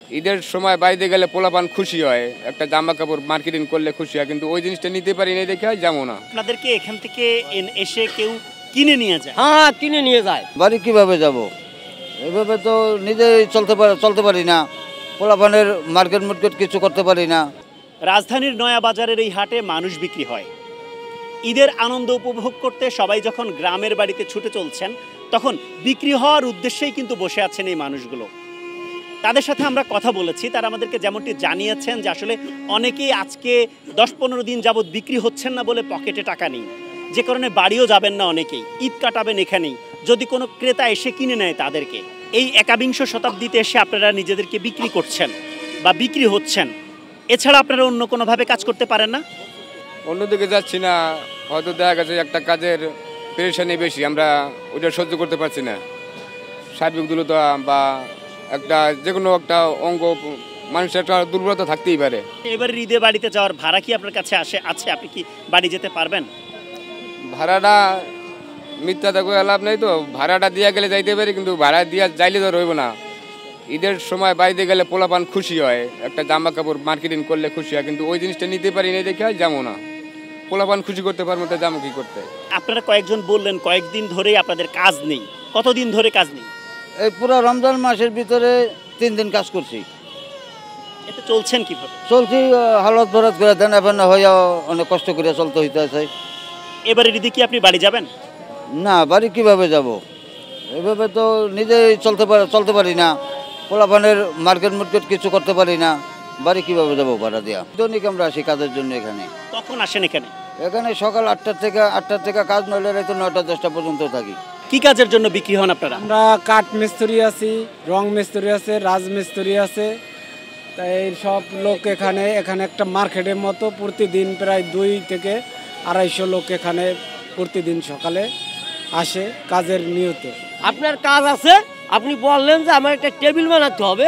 ঈদের সময় বাইরে গেলে পোলাপান খুশি হয়, একটা জামা কাপড় মার্কেটিং করলে খুশি হয়, কিন্তু ওই জিনিসটা নিতে পারি না দেখে যাবো না। আপনাদেরকে এখান থেকে এসে কেউ কিনে নিয়ে যায়? হ্যাঁ, কিনে নিয়ে যায়। বাড়ি কিভাবে যাব? এভাবে তো নিজেই চলতে পারি না, পোলাপানের মার্কেট কিছু করতে পারি না। রাজধানীর নয়া বাজারের এই হাটে মানুষ বিক্রি হয়। ঈদের আনন্দ উপভোগ করতে সবাই যখন গ্রামের বাড়িতে ছুটে চলছেন, তখন বিক্রি হওয়ার উদ্দেশ্যেই কিন্তু বসে আছেন এই মানুষগুলো। তাদের সাথে আমরা কথা বলেছি, তারা আমাদেরকে যেমনটি জানিয়েছেন যে আসলে অনেকেই আজকে 10-15 দিন যাবৎ বিক্রি হচ্ছেন না বলে পকেটে টাকা নেই, যে কারণে বাড়িও যাবেন না অনেকেই, ঈদ কাটাবেন এখানেই, যদি কোনো ক্রেতা এসে কিনে নেয় তাদেরকে। এই 21 শতাব্দীতে এসে আপনারা নিজেদেরকে বিক্রি করছেন বা বিক্রি হচ্ছেন, এছাড়া আপনারা অন্য কোনোভাবে কাজ করতে পারেন না? অন্যদিকে যাচ্ছি না, হয়তো দেখা গেছে একটা কাজের পেরেশানি বেশি, আমরা ওইটা সহ্য করতে পারছি না। শারীরিক দূরতা বা একটা যে কোনো একটা অঙ্গ মানুষের একটা দুর্বলতা থাকতেই পারে। এবার ঈদে বাড়িতে যাওয়ার ভাড়া কি আপনার কাছে আছে? আপনি কি বাড়ি যেতে পারবেন? ভাড়াটা মিথ্যা থাকবে লাভ নেই, তো ভাড়াটা দিয়ে গেলে যাইতে পারি, কিন্তু ভাড়া দিয়ে যাইলে তো রইব না। ঈদের সময় বাইরে গেলে পোলাপান খুশি হয়, একটা জামা কাপড় মার্কেটিং করলে খুশি হয়, কিন্তু ওই জিনিসটা নিতে পারি না দেখে যাবো না। পোলাপান খুশি করতে পারবো, তো যাবো কি করতে? আপনারা কয়েকজন বললেন কয়েকদিন ধরেই আপনাদের কাজ নেই, কতদিন ধরে কাজ নেই? এই পুরো রমজান মাসের ভিতরে 3 দিন কাজ করছি। এতে চলছেন কিভাবে? চলছি হালত ভরত করে দেন, এখন হইয়া অনেক কষ্ট করে চলতে হইতেছে। এবারে ঈদে কি আপনি বাড়ি যাবেন? না, বাড়ি কিভাবে যাব? এভাবে তো নিজেই চলতে পারি না, পোলাপানের মার্কেট কিছু করতে পারি না। বাড়ি কিভাবে যাব ভাড়া দিয়া? দৈনিক আমরা আসি কাজের জন্য এখানে। কখন আসেন এখানে? এখানে সকাল 8টা থেকে কাজ নইলে রাতে 9টা-10টা পর্যন্ত থাকি। কি কাজের জন্য বিক্রি হন আপনারা? আমরা কাঠ মিস্ত্রি আছি, রং মিস্ত্রি আছে, রাজমিস্ত্রি আছে, তাই সব লোক এখানে একটা মার্কেটের মতো প্রতিদিন প্রায় 2 থেকে 250 লোক এখানে প্রতিদিন সকালে আসে কাজের নিয়তে। আপনার কাজ আছে, আপনি বললেন যে আমার একটা টেবিল বানাতে হবে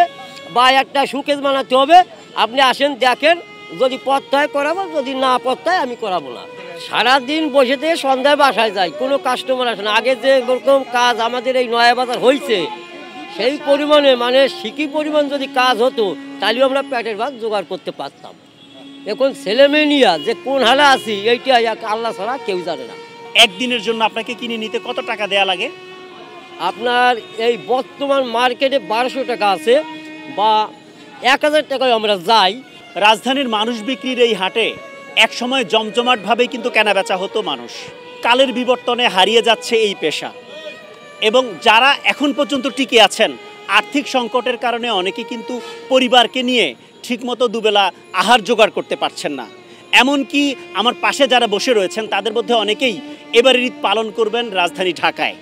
বা একটা শোকেস বানাতে হবে, আপনি আসেন দেখেন, যদি পত্তায় করাবো, যদি না পত্তায় আমি করাবো না। সারাদিন বসে থেকে সন্ধ্যায় বাসায় যাই, কোনো কাস্টমার আসে না। আগে যে এরকম কাজ আমাদের এই নয়া বাজার হয়েছে, সেই পরিমাণে মানে সিকি পরিমাণ যদি কাজ হতো, তাহলেও আমরা পেটের ভাত জোগাড় করতে পারতাম। এখন ছেলে মেয়ে নিয়ে যে কোন হালে আছি, এইটা আল্লাহ ছাড়া কেউ জানে না। একদিনের জন্য আপনাকে কিনে নিতে কত টাকা দেয়া লাগে? আপনার এই বর্তমান মার্কেটে 1200 টাকা আছে বা 1000 টাকায় আমরা যাই। রাজধানীর মানুষ বিক্রির এই হাটে একসময় জমজমাটভাবে কিন্তু কেনাবেচা হতো মানুষ। কালের বিবর্তনে হারিয়ে যাচ্ছে এই পেশা, এবং যারা এখন পর্যন্ত টিকে আছেন, আর্থিক সংকটের কারণে অনেকে কিন্তু পরিবারকে নিয়ে ঠিকমতো দুবেলা আহার জোগাড় করতে পারছেন না। এমনকি আমার পাশে যারা বসে রয়েছেন, তাদের মধ্যে অনেকেই এবারের ঈদ পালন করবেন রাজধানী ঢাকায়।